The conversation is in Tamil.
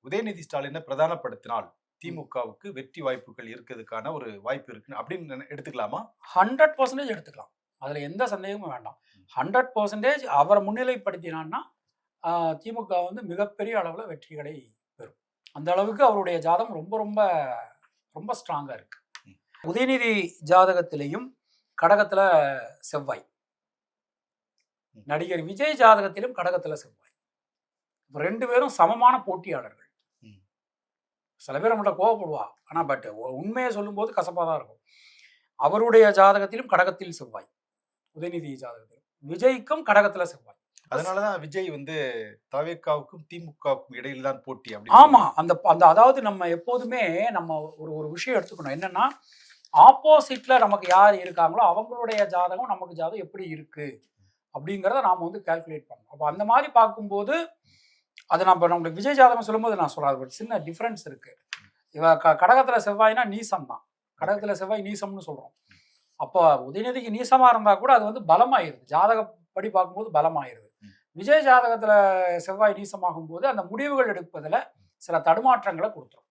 உதயநிதி ஸ்டாலினை பிரதானப்படுத்தினால் திமுகவுக்கு வெற்றி வாய்ப்புகள் இருக்கிறதுக்கான ஒரு வாய்ப்பு இருக்கு அப்படின்னு எடுத்துக்கலாமா? 100% எடுத்துக்கலாம். அதுல எந்த சந்தேகமும் வேண்டாம். 100% அவரை முன்னிலைப்படுத்தினான்னா திமுக வந்து மிகப்பெரிய அளவுல வெற்றிகளை பெறும். அந்த அளவுக்கு அவருடைய ஜாதகம் ரொம்ப ரொம்ப ரொம்ப ஸ்ட்ராங்கா இருக்கு. உதயநிதி ஜாதகத்திலையும் கடகத்துல செவ்வாய், நடிகர் விஜய் ஜாதகத்திலும் கடகத்துல செவ்வாய். 2 பேரும் சமமான போட்டியாளர்கள். சில பேர் நம்மகிட்ட கோவப்படுவா, ஆனா பட் உண்மையை சொல்லும்போது கசப்பா தான் இருக்கும். அவருடைய ஜாதகத்திலும் கடகத்தில் செவ்வாய், உதயநிதி ஜாதகத்திலும். விஜய்க்கும் கடகத்துல செவ்வாய். அதனாலதான் விஜய் வந்து தவேகாவுக்கும் திமுகவுக்கும் இடையில தான் போட்டி. ஆமா, அந்த அந்த அதாவது நம்ம எப்போதுமே நம்ம ஒரு விஷயம் எடுத்துக்கணும். என்னன்னா, ஆப்போசிட்ல நமக்கு யார் இருக்காங்களோ அவங்களுடைய ஜாதகம் நமக்கு ஜாதகம் எப்படி இருக்கு அப்படிங்கிறத நாம வந்து கால்குலேட் பண்ணணும். அப்போ அந்த மாதிரி பார்க்கும்போது அது நம்மளுக்கு விஜய் ஜாதகம் சொல்லும்போது நான் சொல்றேன், ஒரு சின்ன டிஃப்ரென்ஸ் இருக்கு. இவ கடகத்துல செவ்வாய்னா நீசம் தான். கடகத்துல செவ்வாய் நீசம்னு சொல்றோம். அப்போ உதயநிதிக்கு நீசமா இருந்தா கூட அது வந்து பலமாயிருது. ஜாதகப்படி பார்க்கும்போது பலமாயிருது. விஜய் ஜாதகத்துல செவ்வாய் நீசமாகும் போது அந்த முடிவுகள் எடுப்பதில் சில தடுமாற்றங்களை கொடுத்துரும்.